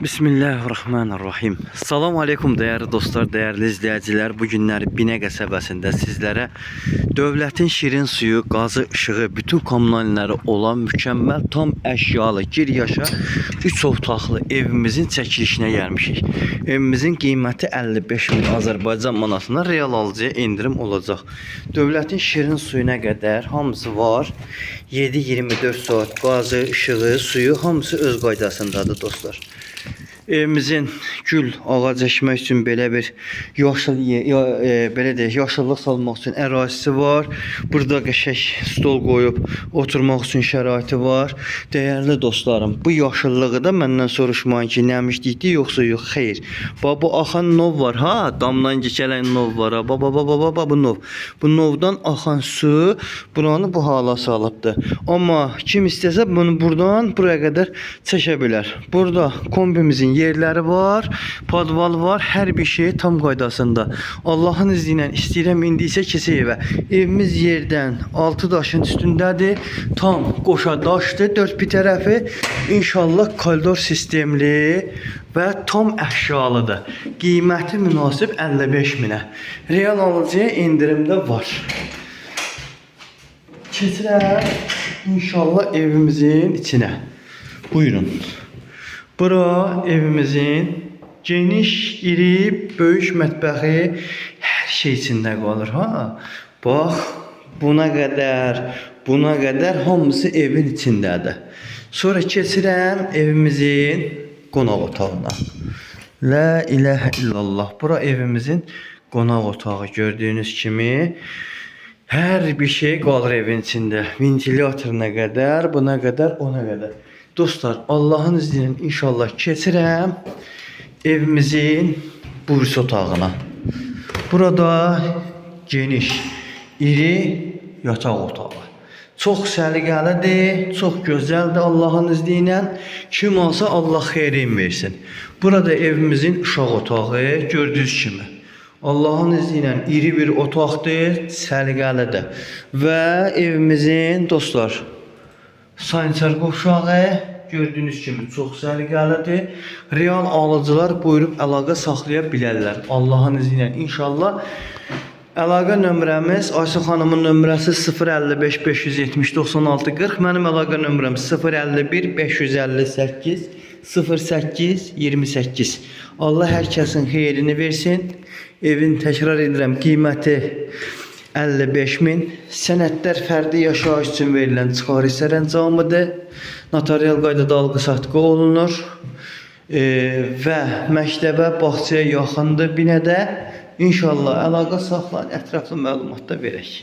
Bismillahirrahmanirrahim. Salam aleykum değerli dostlar, değerli izləyicilər. Bu günlər Binə qəsəbəsində sizlərə dövlətin şirin suyu, qazı, işığı, bütün kommunalləri olan mükəmməl, tam əşyalı, gir yaşa 3 otaqlı evimizin çəkilişinə gəlmişik. Evimizin qiyməti 55 min Azərbaycan manatına, real alıcıya indirim olacaq. Dövlətin şirin suyuna qədər hamısı var. 7-24 saat qazı, işığı, suyu hamısı öz qaydasındadır dostlar. Evimizin gül ağac əkmək üçün belə bir yaşıllıq salmaq üçün ərazisi var. Burada qəşəng stol qoyub oturmaq üçün şəraiti var. Dəyərli dostlarım, bu yaşıllığı da məndən soruşmayın ki, nəmişlikdir yoxsa yox. Xeyr. Bu axan nov var ha, damdan keçələn nov var ha. Baba bu nov. Bu novdan axan su buranı bu hala salıbdı. Amma kim istəsə bunu buradan buraya qədər çəkə bilər. Burada kombimizin yerləri var, podval var, hər bir şey tam qaydasında. Allahın izni ilə istəyirəm indi isə keçək evə. Evimiz yerdən 6 daşın üstündədir. Tam qoşa daşdır, dörd bir tərəfi. İnşallah koridor sistemli və tam əşyalıdır. Qiyməti münasib 55 minə. Real alıcıya indirimdə var. Keçirəm inşallah evimizin içinə. Buyurun. Bura evimizin geniş, iri, böyük mətbəxi hər şey içində qalır ha. Bax, buna qədər hamısı evin içindədir. Sonra keçirəm evimizin qonaq otağına. La ilahe illallah. Bura evimizin qonaq otağı gördüyünüz kimi. Hər bir şey qalır evin içində. Ventilatoruna qədər, buna qədər, ona qədər. Dostlar, Allahın izni ilə inşallah keçirəm evimizin burs otağına. Burada geniş, iri yataq otağı. Çox səliqəlidir, çox gözəldir Allahın izni ilə. Kim alsa Allah xeyrin versin. Burada evimizin uşaq otağı gördüyünüz kimi. Allahın izni ilə iri bir otaqdır, səliqəlidir. Və evimizin dostlar sanitar qovşağı gördüyünüz kimi çox səliqəlidir. Real alıcılar buyurub əlaqə saxlaya bilərlər. Allahın izni ilə inşallah. Əlaqə nömrəmiz Ayşə xanımın nömrəsi 055 570 96 40. Mənim əlaqə nömrəm 051 558 08 28. Allah hər kəsin xeyrini versin. Evin təkrar edirəm qiyməti 55 min. Sənədlər fərdi yaşayış üçün verilən çıxarış sərəncamıdır. Notarial qaydada alqı-satqı olunur. Və məktəbə, bağçaya yaxındır Binədə. İnşallah əlaqə saxlayın, ətraflı məlumat da verək.